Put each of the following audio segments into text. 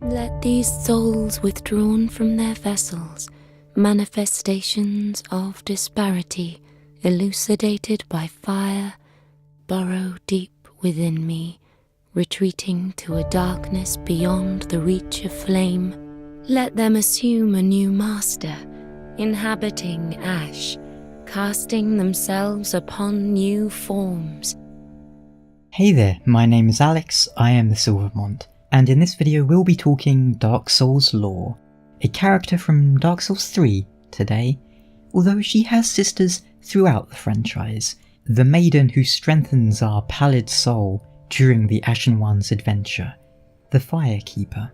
Let these souls withdrawn from their vessels, manifestations of disparity, elucidated by fire, burrow deep within me, retreating to a darkness beyond the reach of flame. Let them assume a new master, inhabiting ash, casting themselves upon new forms. Hey there, my name is Alex, I am the Silvermont, and in this video we'll be talking Dark Souls lore. A character from Dark Souls 3 today, although she has sisters throughout the franchise. The maiden who strengthens our pallid soul during the Ashen One's adventure, the Firekeeper.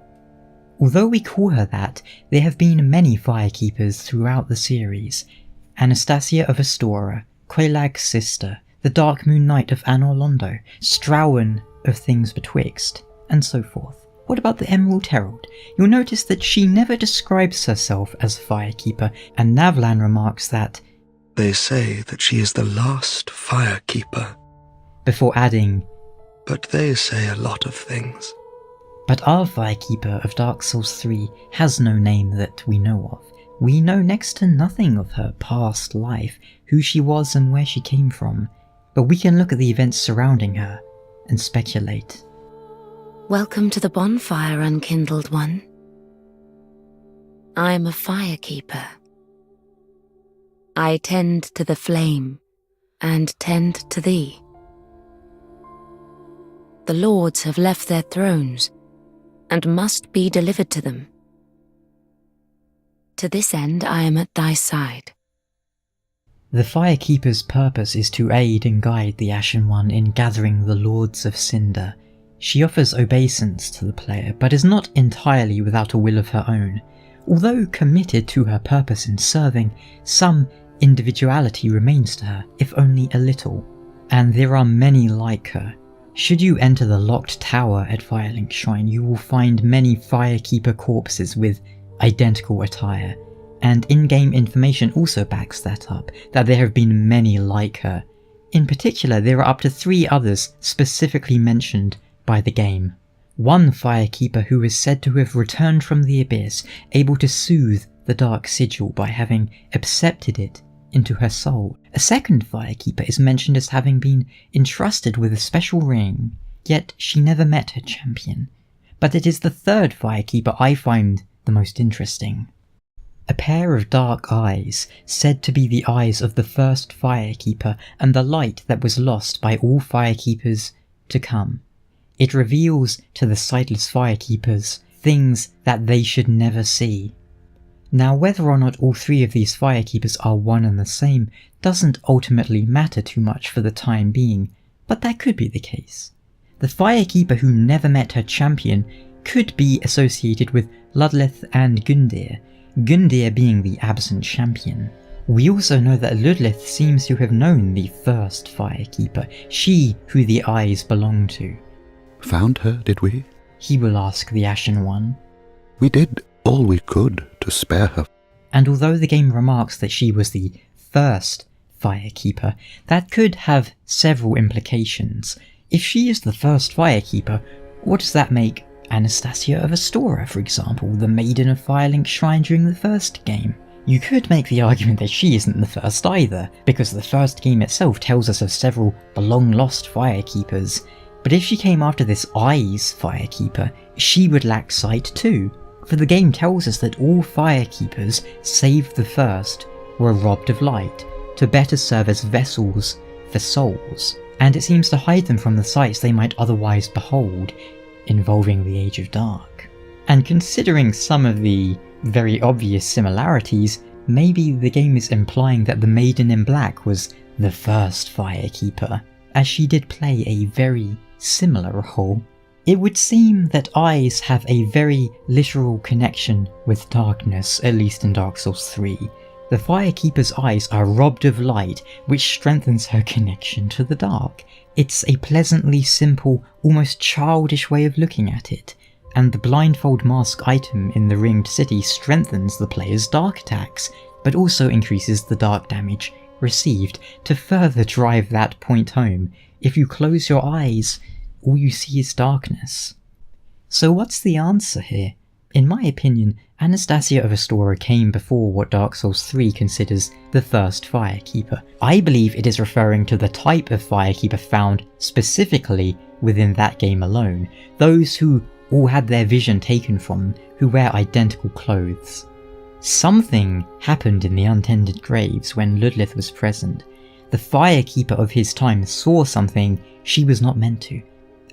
Although we call her that, there have been many Firekeepers throughout the series. Anastasia of Astora, Quelaag's sister, the Dark Moon Knight of Anor Londo, Strawen of Things Betwixt, and so forth. What about the Emerald Herald? You'll notice that she never describes herself as Firekeeper, and Navlan remarks that they say that she is the last Firekeeper, before adding, but they say a lot of things. But our Firekeeper of Dark Souls 3 has no name that we know of. We know next to nothing of her past life, who she was and where she came from, but we can look at the events surrounding her and speculate. Welcome to the bonfire, unkindled one. I am a Firekeeper. I tend to the flame, and tend to thee. The lords have left their thrones, and must be delivered to them. To this end I am at thy side. The Firekeeper's purpose is to aid and guide the Ashen One in gathering the Lords of Cinder. She offers obeisance to the player, but is not entirely without a will of her own. Although committed to her purpose in serving, some individuality remains to her, if only a little. And there are many like her. Should you enter the locked tower at Firelink Shrine, you will find many Firekeeper corpses with identical attire, and in-game information also backs that up, that there have been many like her. In particular, there are up to 3 others specifically mentioned by the game. One Firekeeper who is said to have returned from the abyss, able to soothe the Dark Sigil by having accepted it into her soul. A second Firekeeper is mentioned as having been entrusted with a special ring, yet she never met her champion. But it is the third Firekeeper I find the most interesting. A pair of dark eyes, said to be the eyes of the first Firekeeper and the light that was lost by all Firekeepers to come. It reveals to the sightless Firekeepers things that they should never see. Now, whether or not all 3 of these Firekeepers are one and the same doesn't ultimately matter too much for the time being, but that could be the case. The Firekeeper who never met her champion could be associated with Ludleth and Gundyr, Gundyr being the absent champion. We also know that Ludleth seems to have known the first Firekeeper, she who the eyes belong to. Found her, did we? He will ask the Ashen One. We did all we could to spare her. And although the game remarks that she was the first Firekeeper, that could have several implications. If she is the first Firekeeper, what does that make Anastasia of Astora, for example, the Maiden of Firelink Shrine during the first game? You could make the argument that she isn't the first either, because the first game itself tells us of several long-lost Firekeepers. But if she came after this Eyes Firekeeper, she would lack sight too, for the game tells us that all Firekeepers, save the first, were robbed of light, to better serve as vessels for souls, and it seems to hide them from the sights they might otherwise behold, involving the Age of Dark. And considering some of the very obvious similarities, maybe the game is implying that the Maiden in Black was the first Firekeeper, as she did play a very similar role. It would seem that eyes have a very literal connection with darkness, at least in Dark Souls 3. The Firekeeper's eyes are robbed of light, which strengthens her connection to the dark. It's a pleasantly simple, almost childish way of looking at it, and the blindfold mask item in the Ringed City strengthens the player's dark attacks, but also increases the dark damage received. To further drive that point home, if you close your eyes, all you see is darkness. So what's the answer here? In my opinion, Anastasia of Astora came before what Dark Souls 3 considers the first Firekeeper. I believe it is referring to the type of Firekeeper found specifically within that game alone, those who all had their vision taken from them, who wear identical clothes. Something happened in the untended graves when Ludlith was present. The Firekeeper of his time saw something she was not meant to,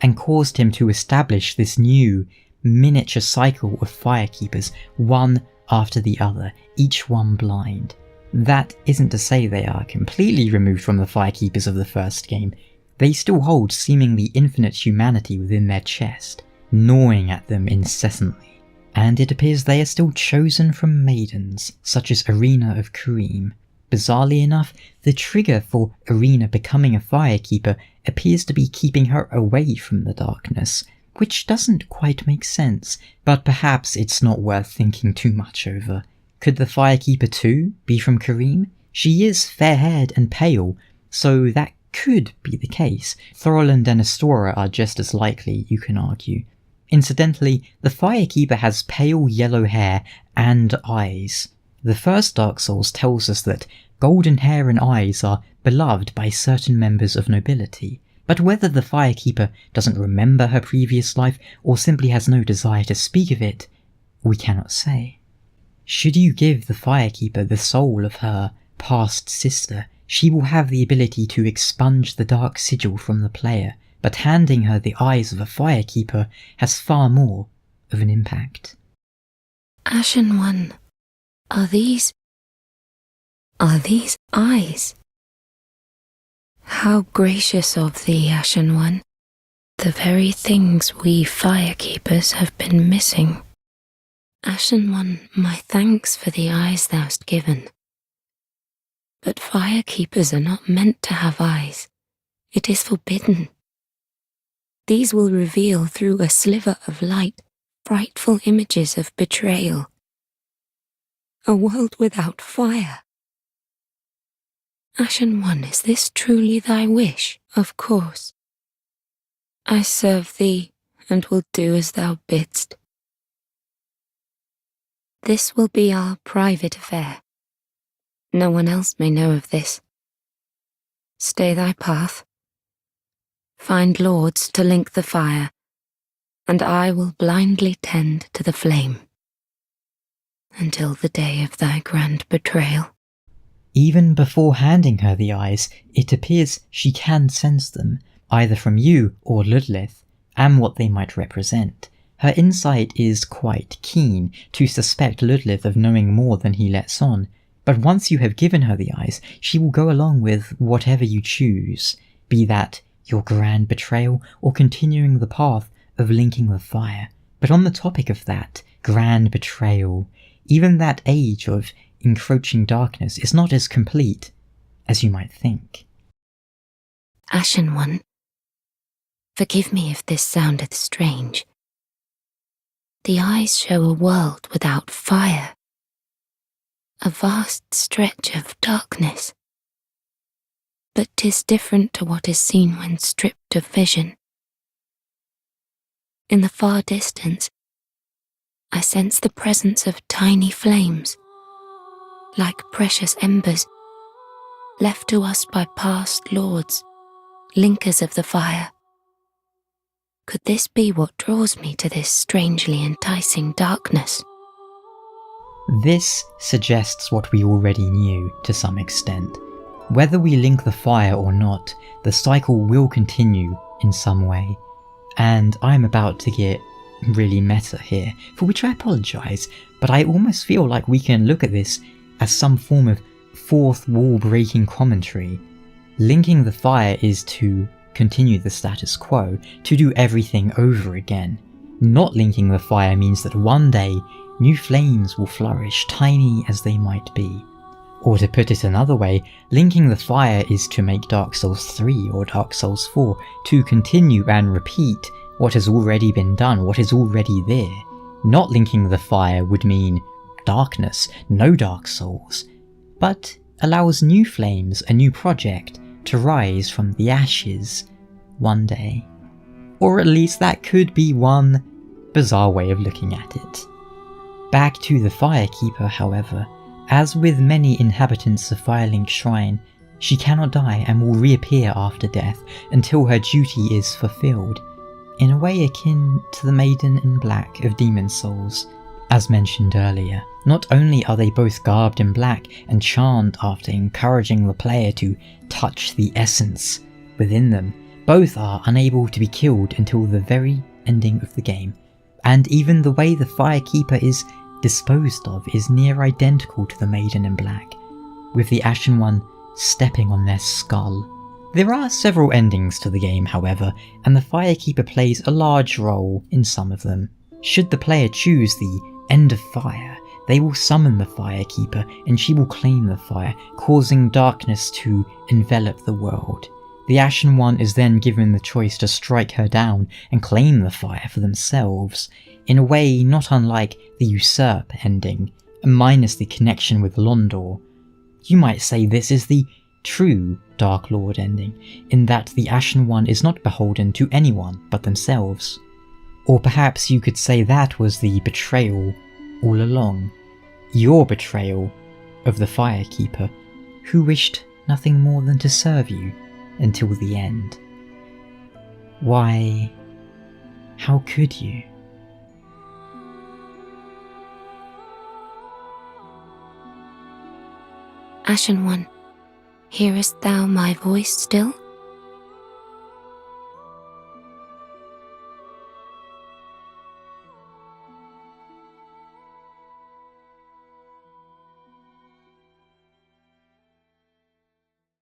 and caused him to establish this new, miniature cycle of Firekeepers, one after the other, each one blind. That isn't to say they are completely removed from the Firekeepers of the first game. They still hold seemingly infinite humanity within their chest, gnawing at them incessantly. And it appears they are still chosen from maidens, such as Irina of Karim. Bizarrely enough, the trigger for Irina becoming a Firekeeper appears to be keeping her away from the darkness, which doesn't quite make sense, but perhaps it's not worth thinking too much over. Could the Firekeeper too be from Karim? She is fair-haired and pale, so that could be the case. Thorland and Astora are just as likely, you can argue. Incidentally, the Firekeeper has pale yellow hair and eyes. The first Dark Souls tells us that golden hair and eyes are beloved by certain members of nobility. But whether the Firekeeper doesn't remember her previous life or simply has no desire to speak of it, we cannot say. Should you give the Firekeeper the soul of her past sister, she will have the ability to expunge the dark sigil from the player, but handing her the eyes of a Firekeeper has far more of an impact. Ashen One, are these eyes? How gracious of thee, Ashen One. The very things we Firekeepers have been missing. Ashen One, my thanks for the eyes thou'st given. But Firekeepers are not meant to have eyes. It is forbidden. These will reveal through a sliver of light frightful images of betrayal. A world without fire. Ashen One, is this truly thy wish? Of course. I serve thee, and will do as thou bidst. This will be our private affair. No one else may know of this. Stay thy path. Find lords to link the fire, and I will blindly tend to the flame, until the day of thy grand betrayal. Even before handing her the eyes, it appears she can sense them, either from you or Ludlith, and what they might represent. Her insight is quite keen to suspect Ludlith of knowing more than he lets on, but once you have given her the eyes, she will go along with whatever you choose, be that your grand betrayal or continuing the path of linking the fire. But on the topic of that grand betrayal, even that age of encroaching darkness is not as complete as you might think. Ashen One, forgive me if this soundeth strange. The eyes show a world without fire, a vast stretch of darkness. But 'tis different to what is seen when stripped of vision. In the far distance, I sense the presence of tiny flames, like precious embers, left to us by past lords, linkers of the fire. Could this be what draws me to this strangely enticing darkness? This suggests what we already knew to some extent. Whether we link the fire or not, the cycle will continue in some way. And I'm about to get really meta here, for which I apologise, but I almost feel like we can look at this as some form of fourth wall breaking commentary. Linking the fire is to continue the status quo, to do everything over again. Not linking the fire means that one day new flames will flourish, tiny as they might be. Or to put it another way, linking the fire is to make Dark Souls 3 or Dark Souls 4, to continue and repeat what has already been done, what is already there. Not linking the fire would mean darkness, no Dark Souls, but allows new flames, a new project, to rise from the ashes one day. Or at least that could be one bizarre way of looking at it. Back to the Firekeeper, however, as with many inhabitants of Firelink Shrine, she cannot die and will reappear after death until her duty is fulfilled, in a way akin to the Maiden in Black of Demon Souls. As mentioned earlier, not only are they both garbed in black and charmed after encouraging the player to touch the essence within them, both are unable to be killed until the very ending of the game, and even the way the Firekeeper is disposed of is near identical to the Maiden in Black, with the Ashen One stepping on their skull. There are several endings to the game, however, and the Firekeeper plays a large role in some of them. Should the player choose the End of Fire, they will summon the Firekeeper and she will claim the fire, causing darkness to envelop the world. The Ashen One is then given the choice to strike her down and claim the fire for themselves, in a way not unlike the Usurp ending, minus the connection with Londor. You might say this is the true Dark Lord ending, in that the Ashen One is not beholden to anyone but themselves. Or perhaps you could say that was the betrayal all along, your betrayal of the Firekeeper, who wished nothing more than to serve you until the end. Why, how could you? Ashen One, hearest thou my voice still?